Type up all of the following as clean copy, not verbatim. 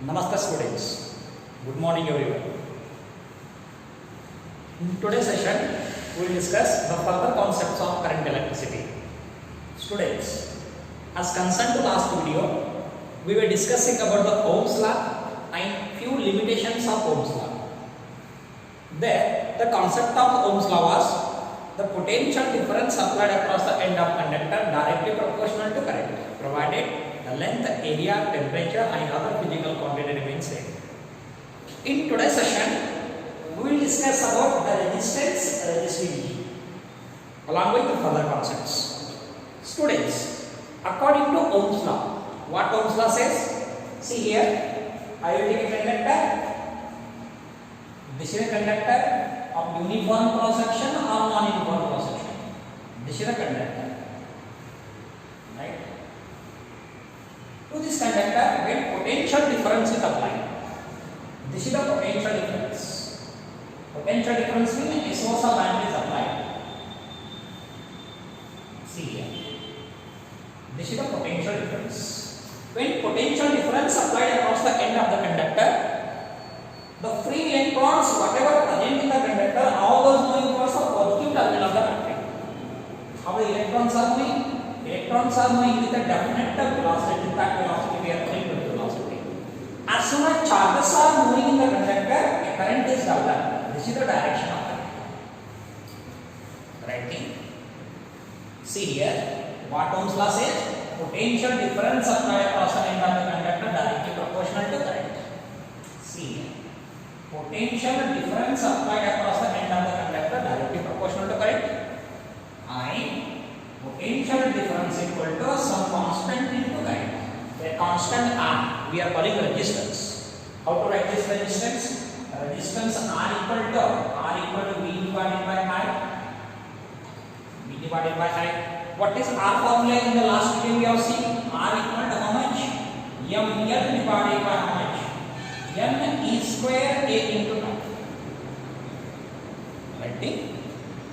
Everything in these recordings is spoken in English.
Namaste students. Good morning everyone. In today's session, we will discuss the further concepts of current electricity. Students, as concerned to last video, we were discussing about the Ohm's law and few limitations of Ohm's law. There, the concept of Ohm's law was the potential difference applied across the end of conductor directly proportional to current, provided the length, area, temperature and other physical quantity remains same. In today's session, we will discuss about the resistance, resistivity along with the further concepts. Students, according to Ohm's law, what Ohm's law says? See here, I will take a conductor. This is a conductor of uniform cross section or non-uniform cross section. This is a conductor, right? To this conductor, when potential difference is applied, this is the potential difference. Potential difference means a source of current is applied. See here, this is the potential difference. When potential difference applied across the end of the conductor, the free electrons, whatever present in the conductor, all those moving towards the positive terminal of the battery. How the electrons are moving? Electrons are moving with a definite velocity. In fact, velocity we are calling the velocity. As soon as charges are moving in the conductor, a current is developed. This is the direction of current. Right thing. See here, what Ohm's law says? Potential difference applied across the end of the conductor directly proportional to current. See here. Potential difference applied across the end of the conductor directly proportional to current, and potential difference equal to some constant into current. A constant R we are calling resistance. How to write this resistance? Resistance R equal to V divided by I. V divided by I. What is R formula in the last video we have seen? R equal to how much? L divided by how much? N E square A into T. Right?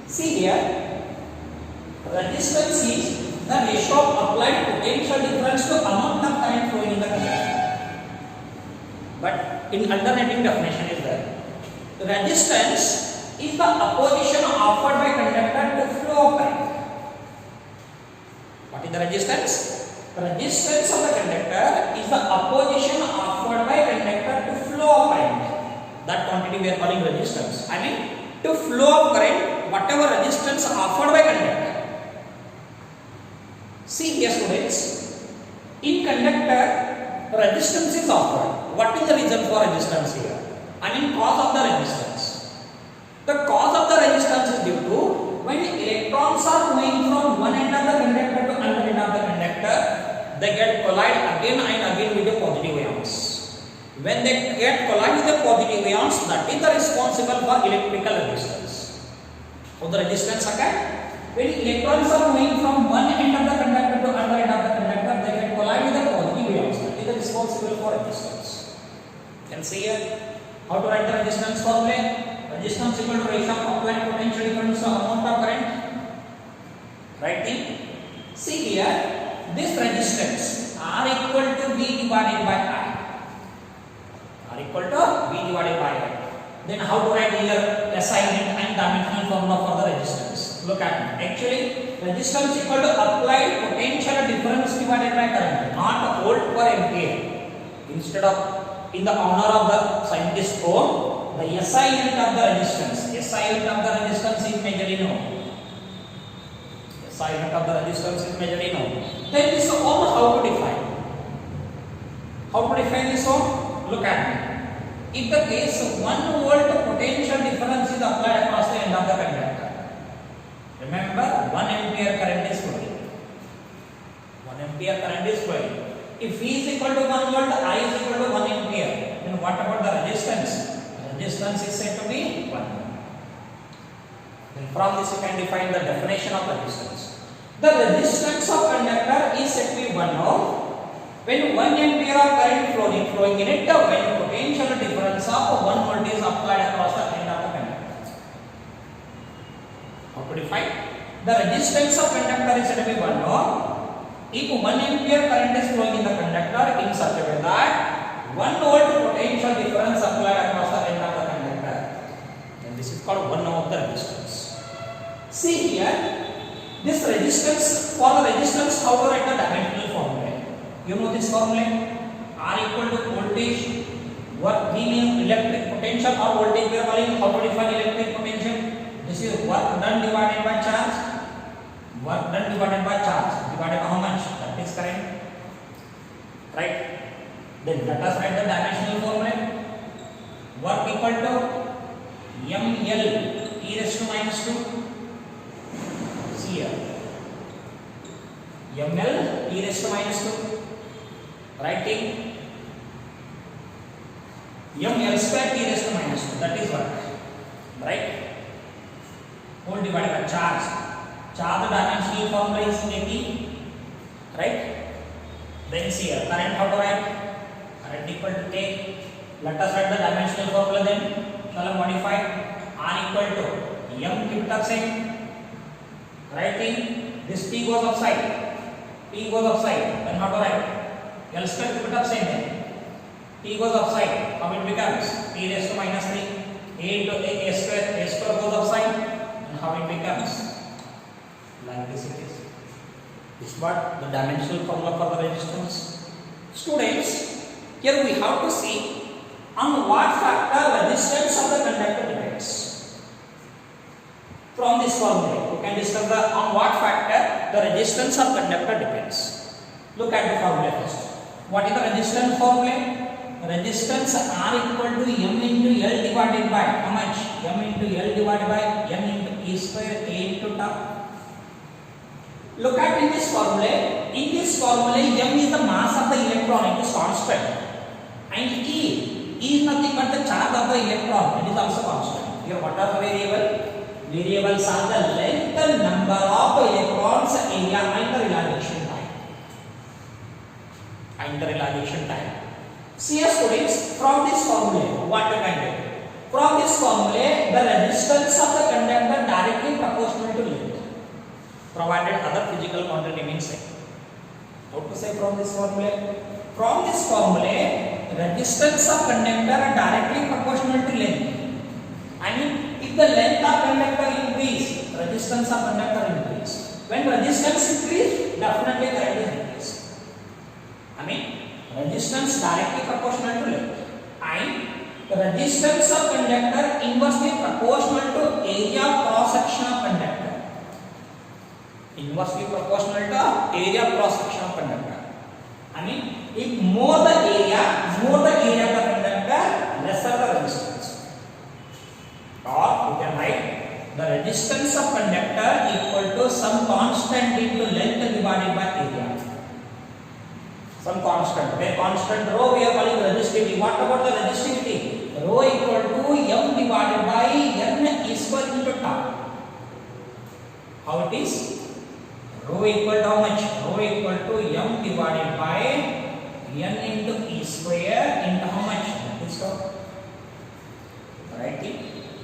See here, resistance is the ratio of applied potential difference to amount of current flowing in the conductor. But in alternating definition is there. Resistance is the opposition offered by conductor to flow of current. What is the resistance? Resistance of the conductor is the opposition offered by conductor to flow of current. That quantity we are calling resistance. I mean, to flow of current, whatever resistance offered by conductor. See here students, in conductor, resistance is offered. What is the reason for resistance here? I mean, cause of the resistance. The cause of the resistance is due to when electrons are moving from one end of the conductor to another end of the conductor, they get collide again and again with the positive ions. When they get collide with the positive ions, that is the responsible for electrical resistance. So the resistance occurs when electrons are moving from one end of the conductor to another end of the conductor, they get collide with the positive ions. That is the responsible for resistance. You can see here how to write the resistance formula. Resistance equal to ratio of applied potential difference to amount of current. Right thing. See here, this resistance R equal to V divided by I. R equal to V divided by I. Then how to write here SI unit and dimensional formula for the resistance? Look at it. Actually, resistance equal to applied potential difference divided by current, not volt per ampere. Instead of in the honor of the scientist Ohm, the SI unit of the resistance. SI unit of the resistance is measured in Ohm. SI unit of the resistance is measured in Ohm. Then this Ohm how to define? How to define this Ohm? Look at it. If the case 1 volt potential difference is applied across the end of the conductor, remember 1 ampere current is flowing. 1 ampere current is flowing. If V is equal to 1 volt, I is equal to 1 ampere, then what about the resistance? Resistance is said to be 1. Then from this you can define the definition of resistance. The resistance of conductor is said to be 1 ohm when 1 ampere of current flowing in it, when potential difference of 1 volt is applied across the end of the conductor. How to define? The resistance of conductor is said to be 1 ohm if 1 ampere current is flowing in the conductor in such a way that 1 volt resistance, for the resistance, how to write the dimensional formula? You know this formula? R equal to voltage, work V means electric potential or voltage we are calling. How to define electric potential? This is work done divided by charge. Work done divided by charge. Divided by how much? That is current. Right? Then let us write the dimensional formula. Work equal to ml e raised to minus 2. See here. ml e raised to minus 2. Writing ml square e raised to minus 2. That is work. Right? Whole divided by charge. Charge dimensional formula is kT. Right? Then see here. Current how to write? Current equal to K. Let us write the dimensional formula then. Shall I modify? R equal to m kept up same. Writing this T goes upside. T goes upside. Then how to write? L square kept up same then. T goes upside. How it becomes? T raised to minus 3. A into a square. A square goes upside. And how it becomes? Like this it is. This is what the dimensional formula for the resistance. Students, here we have to see on what factor resistance of the conductor depends. From this formula, we can discuss the on what factor the resistance of conductor depends. Look at the formula first. What is the resistance formula? Resistance R equal to m into L divided by how much? M into L divided by n into E square A into tau. Look at in this formula. In this formula, m is the mass of the electron. It is constant, and E is nothing but the charge of the electron. It is also constant. Here, what are the variable? Variables are the length and number of electrons, area, and the realization time. And the realization time. See, students, from this formula, what you can do? From this formula, the resistance of the conductor directly proportional to length, provided other physical quantity means same. How to say from this formula? From this formula, resistance of conductor are directly proportional to length. I mean, if the length of conductor increase, resistance of conductor increase. When resistance increase, definitely current is increased. I mean, resistance directly proportional to length, and the resistance of conductor inversely proportional to area cross section of conductor. Inversely proportional to area cross section of conductor. I mean, if more the area of the conductor, lesser the resistance. Or you can write the resistance of conductor equal to some constant into length divided by area. Some constant. Where constant rho we are calling resistivity. What about the resistivity? Rho equal to m divided by n is equal into tau. How it is? Rho equal to how much? Rho equal to m divided by n into e square into how much? That is tau. Right?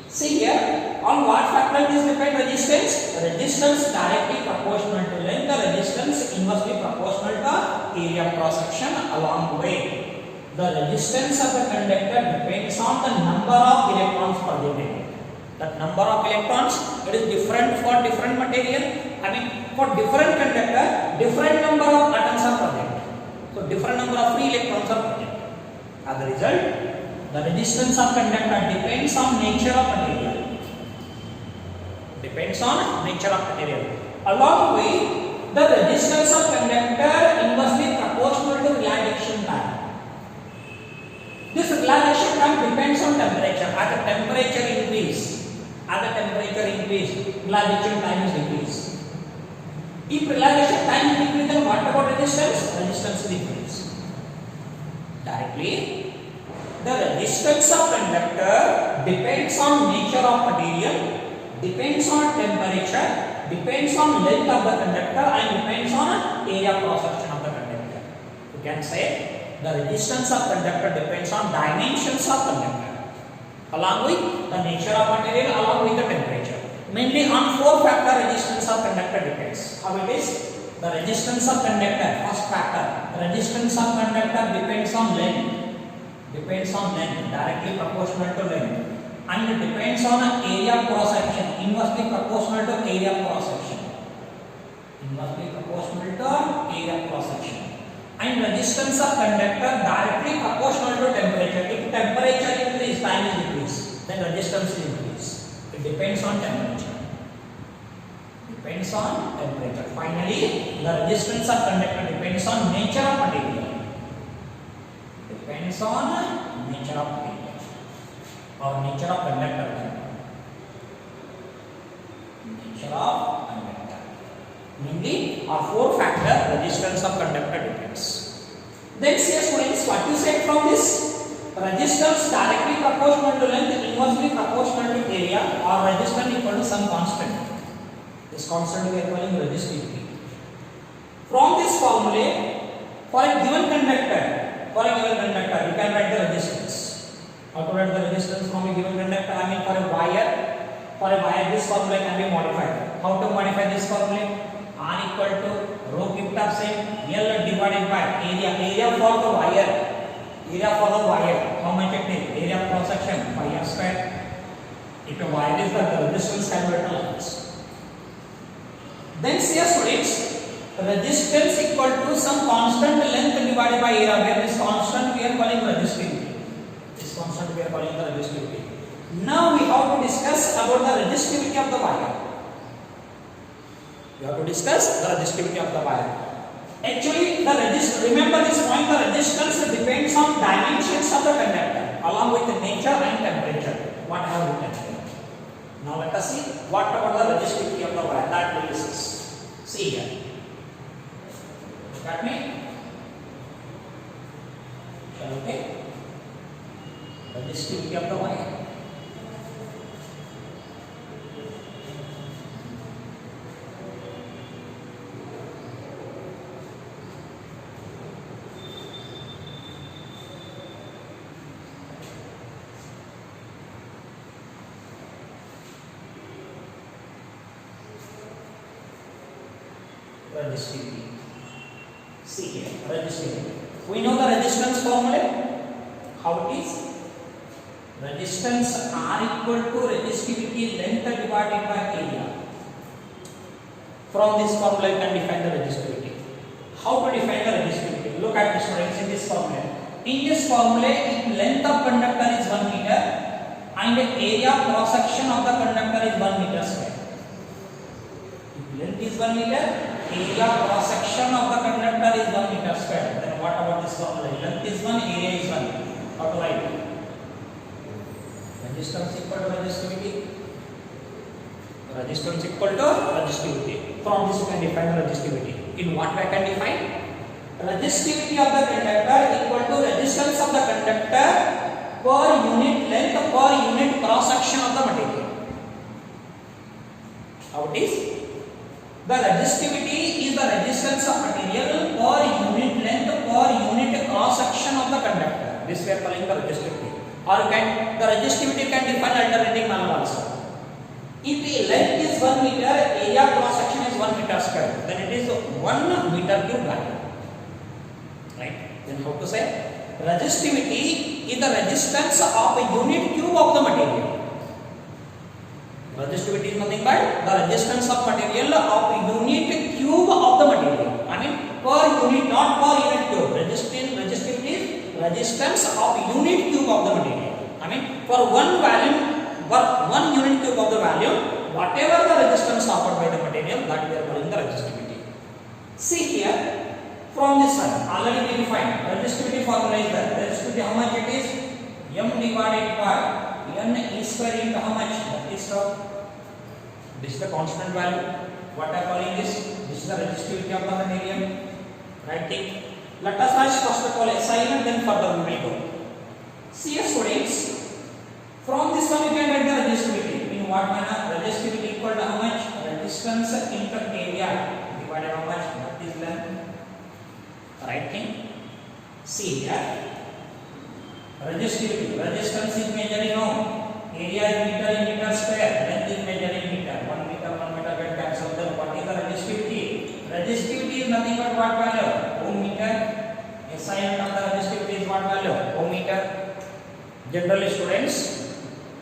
See here, on what factor is depend resistance? Resistance directly proportional to length, the resistance inversely proportional to area cross section along the way. The resistance of the conductor depends on the number of electrons per unit. That number of electrons, it is different for different material. I mean, for different conductor, different number of atoms are present. So different number of free electrons are present. As a result, the resistance of conductor depends on nature of material. Depends on nature of material. Along with the resistance of conductor inversely proportional to realization time. This realization time depends on temperature. As the temperature increase, realization time is decreased. If realization time is decreased, then what about resistance? Resistance is decreased. Directly, the resistance of conductor depends on nature of material, depends on temperature, depends on length of the conductor, and depends on area cross section of the conductor. You can say the resistance of conductor depends on dimensions of conductor, along with the nature of material, along with the temperature. Mainly on 4 factor resistance of conductor depends. How it is? The resistance of conductor, first factor, resistance of conductor depends on length. Depends on length, directly proportional to length, and it depends on area cross section, inversely proportional to area cross section. inversely proportional to area cross section. And resistance of conductor directly proportional to temperature. If temperature increase, time is decrease, then resistance is increase. It depends on temperature. Depends on temperature. Finally, the resistance of conductor depends on nature of material. Depends on nature of material or nature of conductor. Nature of conductor. Mainly, our four factor resistance of conductor depends. Then, see students, what you said from this? Resistance directly proportional to length, inversely proportional to area, or resistance equal to some constant. This constant we are calling resistivity. From this formula, for a given conductor, you can write the resistance. How to write the resistance from a given conductor? I mean, for a wire, this formula can be modified. How to modify this formula? R equal to rho picked up same L divided by area for the wire. How much it is? Area cross section pi r square. If a wire is the resistance can be written. Then see students, resistance equal to some constant length divided by area, where this constant we are calling resistivity. Now we have to discuss about the resistivity of the wire. Actually, remember this point, the resistance depends on dimensions of the conductor along with the nature and temperature. What I have written here. Now let us see what about the resistivity of the wire. That will discuss. See here. Got me? Okay. Resistivity of the wire. Resistivity. See here, resistivity. We know the resistance formula. How it is? Resistance R equal to resistivity length divided by area. From this formula you can define the resistivity. How to define the resistivity? Look at this students in this formula. In this formula, if length of conductor is 1 meter and the area cross section of the conductor is 1 meter square. If length is 1 meter, area cross section of the conductor is 1 meter square. Then what about this formula? Length is 1, area is 1. How to write? Resistance equal to resistivity. From this you can define the resistivity. In what way I can define? Resistivity of the conductor equal to resistance of the conductor per unit length per unit cross section of the material. How it is? The resistivity is the resistance of material per unit length per unit cross section of the conductor. This we are calling the resistivity. Or the resistivity can define alternating manner also. If the length is 1 meter, area cross section is 1 meter square, then it is 1 meter cube value. Right? Then how to say? Resistivity is the resistance of a unit cube of the material. Resistivity is nothing but the resistance of material of a unit cube of the material. I mean per unit, not per unit cube. Resistivity is resistance of unit cube of the material. I mean for one volume, for 1 unit cube of the volume, whatever the resistance offered by the material, that we are calling the resistivity. See here, from this one, already we defined resistivity formula is there. Resistivity how much it is? M divided by N E square into how much? That is this is the constant value. What I am calling this? This is the resistivity of the material. Right thing. Let us first of all SI and then further we will go. See students, from this one you can write the resistivity. In what manner? Resistivity equal to how much? Resistance into area divided how much? That is length. Right thing. See here. Resistivity. Resistance is measured in ohm. Area is meter in meter square. Length is measured in meter. 1 meter get cancelled. Then what is the resistivity? Resistivity is nothing but what value? Ohm meter. SI of the resistivity is what value? Ohm meter. Generally students,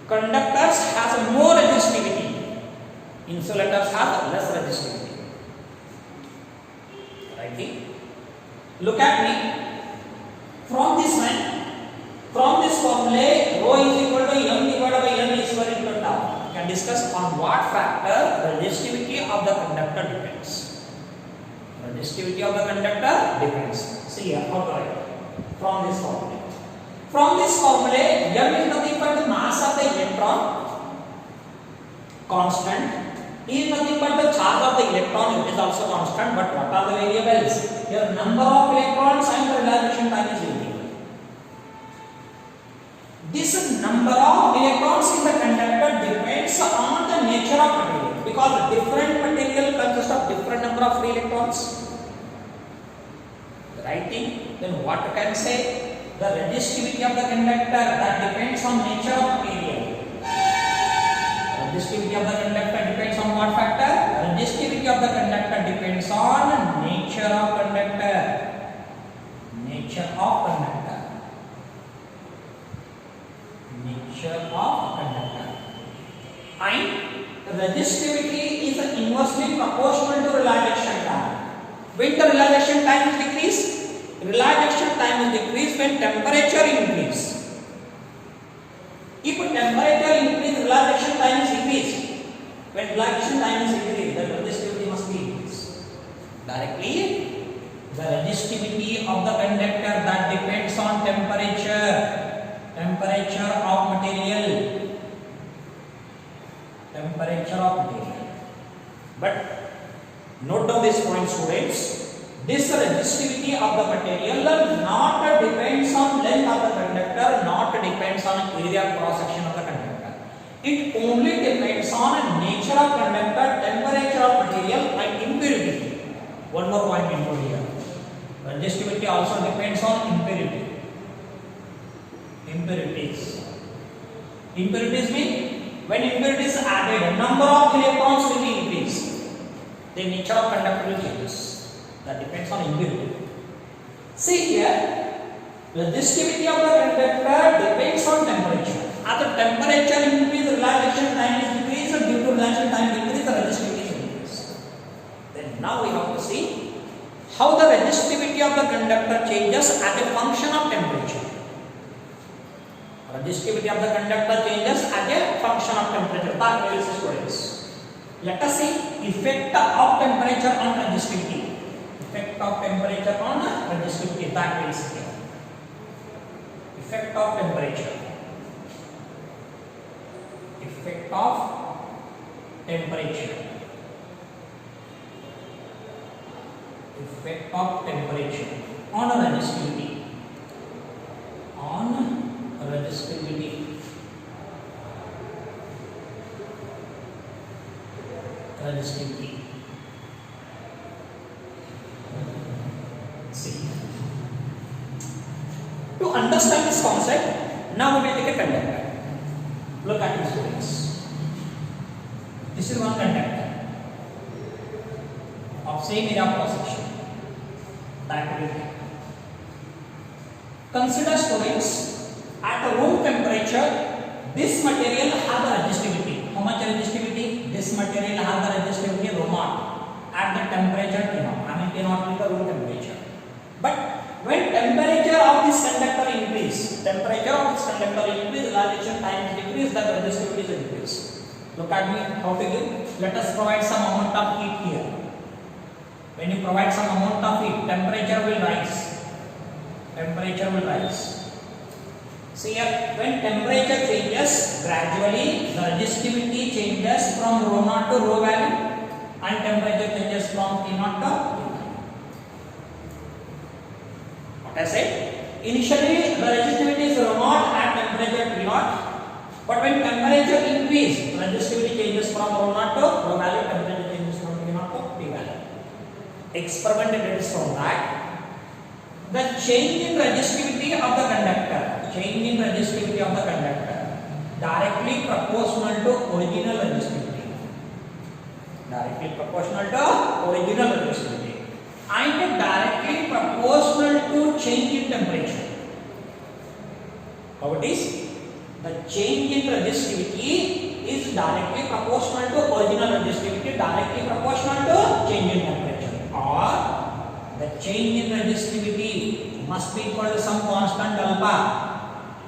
conductors has more resistivity. Insulators have less resistivity. Look at me. From this one, from this formula, rho is equal to m divided by n is square into tau. We can discuss on what factor resistivity of the conductor depends. Resistivity of the conductor depends. See here, how to write from this formula. From this formula, m is nothing but the mass of the electron, constant. E is nothing but the charge of the electron, it is also constant. But what are the variables? Here, number of electrons and the realization time is variable. This number of electrons in the conductor depends on the nature of material, because different material consists of different number of free electrons. Right thing. Then what can say? The resistivity of the conductor, that depends on nature of material. Resistivity of the conductor depends on what factor? Resistivity of the conductor depends on nature of conductor. Nature of conductor. Nature of conductor. And resistivity is inversely proportional to realization time. When the realization time is decreased, realization time is decreased when temperature increase. If temperature increase, realization time is increased. When realization time is increased, the resistivity must be increased. Directly, the resistivity of the conductor, that depends on temperature. Temperature of material. Temperature of material. But note down this point, students. This resistivity of the material not depends on length of the conductor, not depends on area cross section of the conductor. It only depends on nature of conductor, temperature of material, and impurity. One more point included here. Resistivity also depends on impurity. Impurities. Impurities mean when impurities are added, number of electrons will be increased. The nature of conductor will change. That depends on impurity. See here, resistivity of the conductor depends on temperature. As the temperature increase, realization time is decreased. Due to realization time decrease, the resistivity is increased. Then now we have to see how the resistivity of the conductor changes as a function of temperature. Resistivity of the conductor changes as a function of temperature. That will see, students. Let us see effect of temperature on resistivity. Effect of temperature on resistivity, that is here. Effect of temperature. Effect of temperature. Effect of temperature on resistivity. On resistivity. Resistivity. To understand this concept, now we will take a conductor. Look at it, students. This is one conductor of same area of cross section. That will be. Consider, students, at a room temperature, this material has the resistivity. How much resistivity? This material has the resistivity rho naught at the temperature T naught. I mean T naught is the room temperature. But when temperature of this conductor increase, realization time is decreased, the resistivity is increased. Look at me, how to give? Let us provide some amount of heat here. When you provide some amount of heat, temperature will rise. Temperature will rise. See here, when temperature changes, gradually the resistivity changes from rho naught to rho value, and temperature changes from T naught to T value. I said, initially the resistivity is rho naught at temperature T naught, but when temperature increase, resistivity changes from rho naught to rho value, temperature changes from T naught to T value. Experiment is from that the change in resistivity of the conductor, directly proportional to original resistivity. Directly proportional to original resistivity. And directly proportional to change in temperature. How it is? The change in resistivity is directly proportional to original resistivity, directly proportional to change in temperature. Or The change in resistivity must be equal to some constant alpha.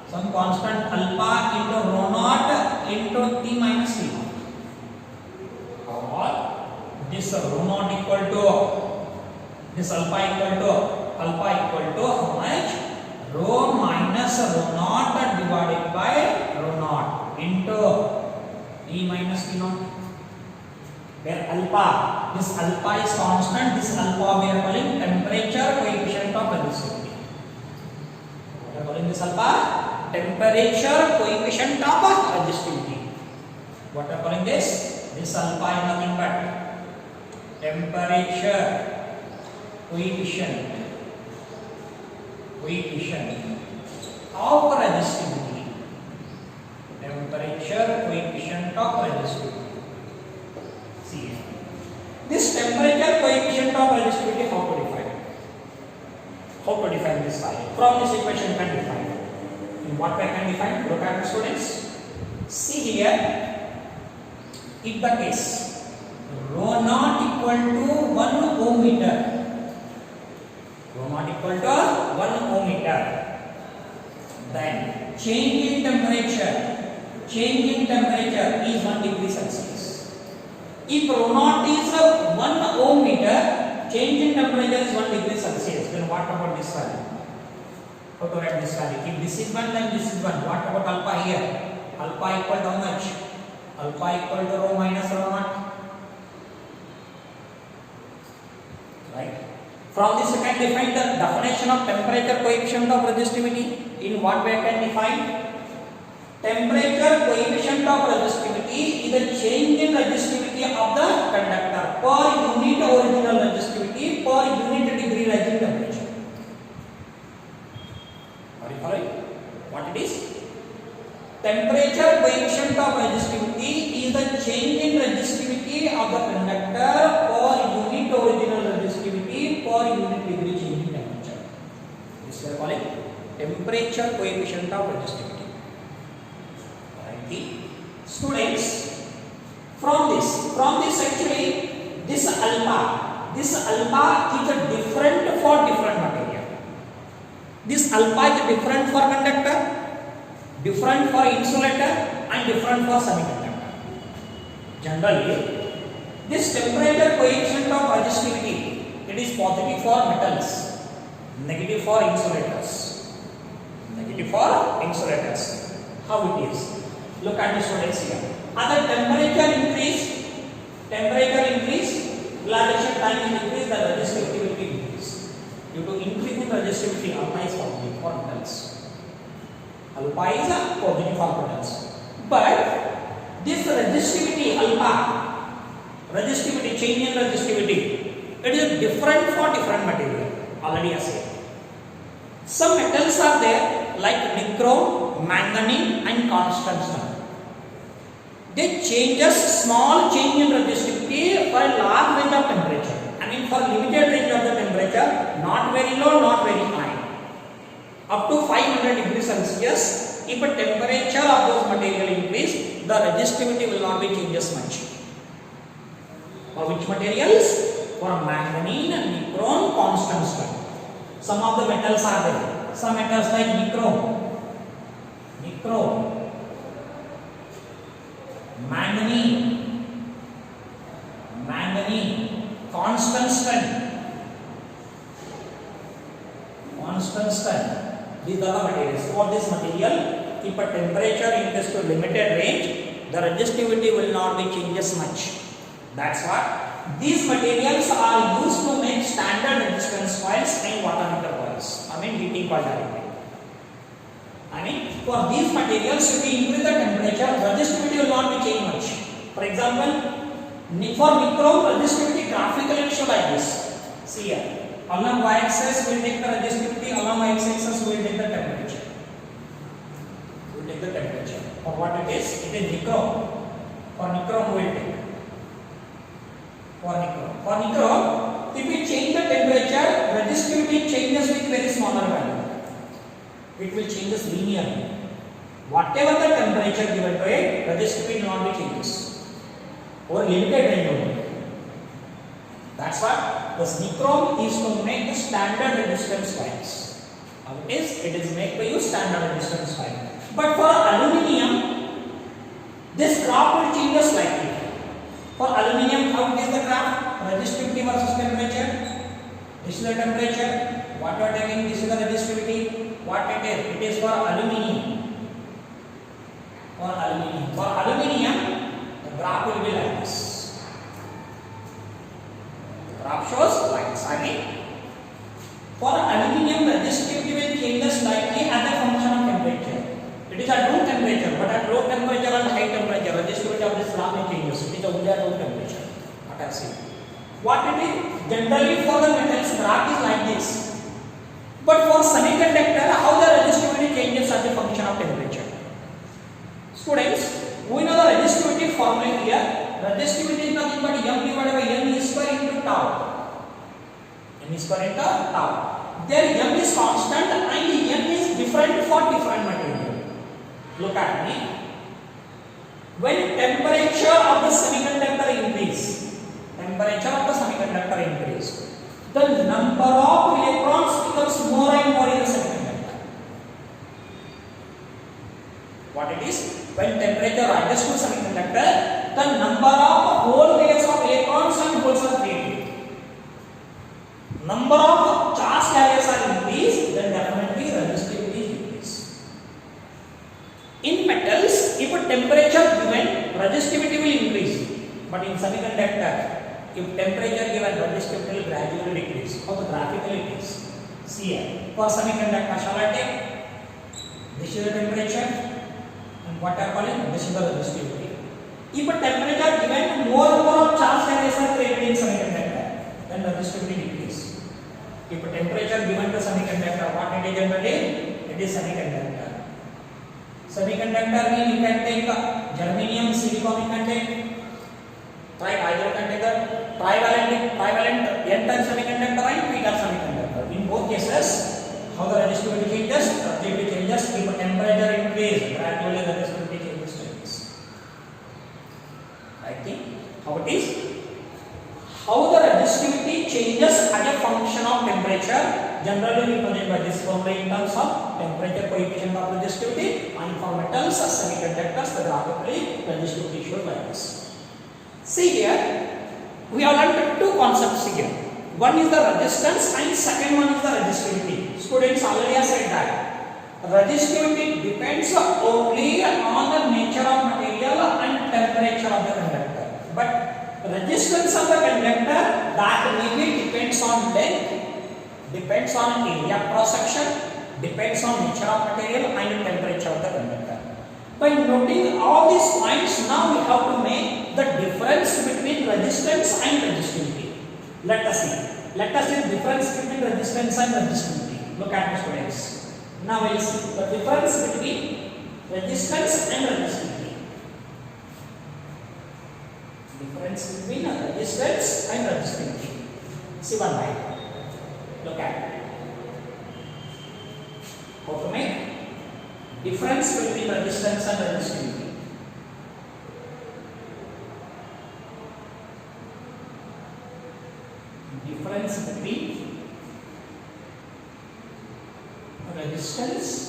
Some constant alpha into rho naught into T minus T naught. Or this rho naught equal to this alpha equal to how much? Rho minus rho naught divided by rho naught into T minus T naught. Where alpha, this alpha is constant, this alpha we are calling temperature coefficient of resistivity. We are calling this alpha temperature coefficient of resistivity. What are calling this? This alpha is nothing but temperature coefficient of resistivity. Temperature coefficient of resistivity. See, this temperature coefficient of resistivity, how to define? How to define this value? From this equation can define. In what way can define? Look at the students. See here, if the case rho naught equal to 1 ohm meter, rho naught equal to 1 ohm meter, then change in temperature is 1 degree Celsius. If rho naught is 1 ohm meter, change in temperature is 1 degree Celsius, then what about this value? How to write this value? If this is 1, then this is 1. What about alpha here? Alpha equal to how much? Alpha equal to rho minus rho naught. Right? From this we can define the definition of temperature coefficient of resistivity. In what way I can define? Temperature coefficient of resistivity is the change in resistivity of the conductor per unit original resistivity per unit degree rising temperature. Are you following? What it is? Temperature coefficient of resistivity is the change in resistivity of the conductor per unit original resistivity per unit degree change in temperature. This we are calling temperature coefficient of resistivity. Students, from this actually this alpha is a different for different material. This alpha is different for conductor, different for insulator and different for semiconductor. Generally, this temperature coefficient of resistivity, it is positive for metals, negative for insulators. How it is? Look at the students here. As the temperature increase, dilation time will increase, the resistivity will be increased. Due to increase in resistivity, alpha is positive for metals. Alpha is a positive for metals. But this resistivity alpha, change in resistivity, it is different for different material. Already I said. Some metals are there like nichrome, manganese and constant stone. They small change in resistivity for a large range of temperature. I mean for limited range of the temperature, not very low, not very high. Up to 500 degrees Celsius, if a temperature of those material increase, the resistivity will not be changes much. For which materials? For manganese, nichrome, constant stone. Some of the metals are there. Some metals like nichrome, manganese, constant stone. These are the materials. For this material, if a temperature increases to limited range, the resistivity will not be changes much. That's what these materials are used to make standard resistance coils and water meter coils. I mean heating coil directly. I mean for these materials, if we increase the temperature, resistivity will not be changed much. For example, for nichrome, resistivity graphically will show like this. See here. Along y-axis we will take the resistivity, along x-axis we will take the temperature. For what it is? It is nichrome. For nichrome we will take. For nichrome, if we change the temperature, resistivity changes with very smaller value. It will changes linearly. Whatever the temperature given to it, resistivity will not be changes. Or limited range only. That's what The SECROM is to make the standard resistance lines. How it is? It is made by you standard resistance line. But for aluminium, this graph will change slightly. For aluminium, how it is the graph? Resistivity versus temperature. This is the temperature. What you are taking? This is the resistivity. What it is? It is for aluminium. For aluminium, the graph will be like this. The graph shows like this. Again, for aluminium, resistivity will change slightly as a function of temperature. It is at room temperature, but at low temperature and high temperature, resistivity of this graph will change. It is only at room temperature. What I see. What it is? Generally, for the metals, graph is like this. But for semiconductor, how the resistivity changes as a function of temperature? Students, we know the resistivity formula here. Resistivity is nothing but M divided by N E square into tau. N E square into tau. There M is constant and N is different for different material. Look at me. When temperature of the semiconductor increase, the number of electrons becomes more and more in the semiconductor. What it is? When temperature rises to semiconductor, the number of whole layers of electrons and holes are created. Number of charge carriers are increased, then definitely resistivity is increased. In metals, if a temperature given, resistivity will increase. But in semiconductor, if temperature given, resistivity will gradually decrease. How the graphically it is? See here. For semiconductor, shall I take? This is the temperature. And what I call it? This is the resistivity. If a temperature given, more and more of charge carriers are created in semiconductor, then resistivity decrease. If a temperature given to semiconductor, what it is generally? It is semiconductor. Semiconductor means you can take germanium, silicon, you can take. Either can take the trivalent n-type semiconductor and p-type semiconductor. In both cases, how the resistivity changes? Resistivity changes. If a temperature increase, gradually the resistivity changes. I think how it is? How the resistivity changes as a function of temperature. Generally, we present by this formula in terms of temperature coefficient of resistivity, and for metals, semiconductors, the graphically resistivity shows like this. See here, we have learned two concepts here. One is the resistance and second one is the resistivity. Students already have said that resistivity depends only on the nature of material and temperature of the conductor. But resistance of the conductor, that really depends on length, depends on area cross section, depends on nature of material and temperature of the conductor. By noting all these points, now we have to make the difference between resistance and resistivity. Let us see. Let us see the difference between resistance and resistivity. Look at the students. Now we will see the difference between resistance and resistivity. Difference between resistance and resistivity. See one line. Look at it. How to make difference between resistance and resistivity. Difference between resistance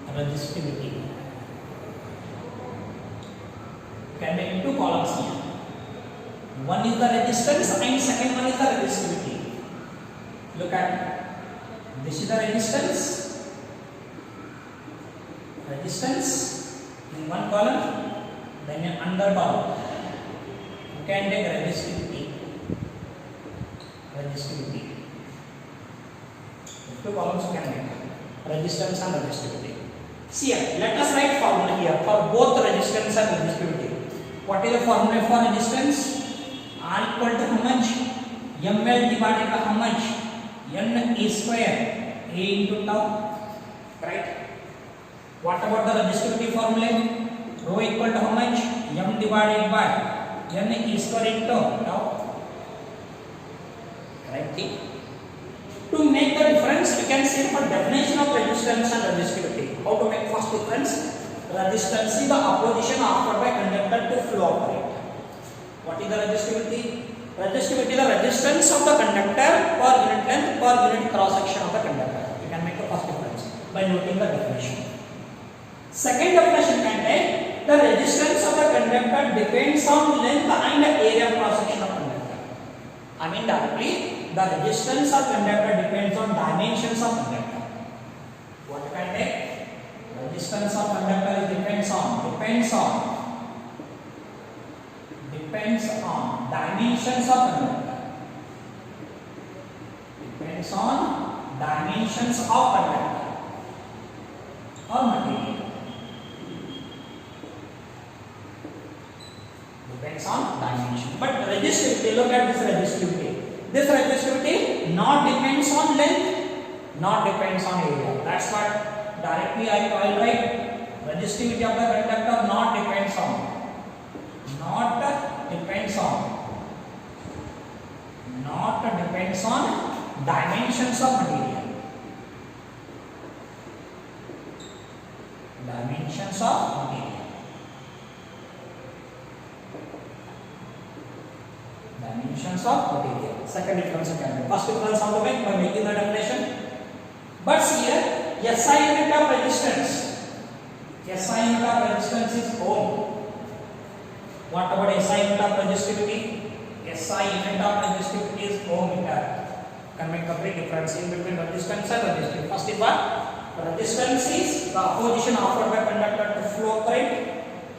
and resistivity. Can be in two columns here. One is the resistance and second one is the resistivity. Look at it. This is the resistance. In one column, then in another column. You can take resistivity. Two columns you can make. Resistance and resistivity. See here, let us write formula here for both resistance and resistivity. What is the formula for resistance? R equal to how much? ML divided by how much? N E square A into tau. Right? What about the resistivity formula? Rho equal to how much? M divided by N E square into tau. Right thing. To make the difference, we can see for definition of resistance and resistivity. How to make first difference? resistance is the opposition offered by conductor to flow current. What is the resistivity? Resistivity is the resistance of the conductor per unit length per unit cross section of the conductor. You can make the first difference by noting the definition. Second definition can take the resistance of the conductor depends on length and area of cross section of conductor. I mean directly the resistance of conductor depends on dimensions of conductor. What you can take? Resistance of conductor depends on dimensions of conductor. Depends on dimensions of conductor or material. Depends on dimension. But resistivity, look at this resistivity. This resistivity not depends on length, not depends on area. That's what directly I will write. Resistivity of the conductor not depends on dimensions of material. Dimensions of material. Dimensions of material. Second difference you can make. First difference on the way by making the definition. But here SI unit of resistance. SI unit of resistance is ohm. What about SI unit of resistivity? SI unit of resistivity is ohm meter. Can make complete difference in between resistance and resistivity. First is what? Resistance is the opposition offered by conductor to flow current.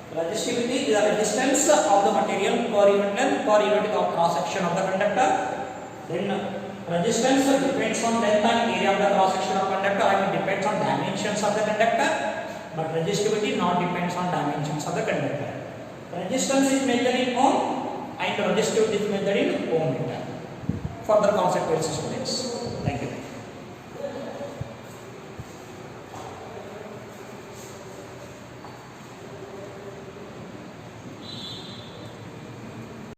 Resistivity is the resistance of the material per unit length per unit of cross section of the conductor. Then resistance depends on length and area of the cross section of conductor. I mean depends on dimensions of the conductor. But resistivity not depends on dimensions of the conductor. Resistance is measured in ohm and resistivity is measured in ohm meter. Further concept will see students.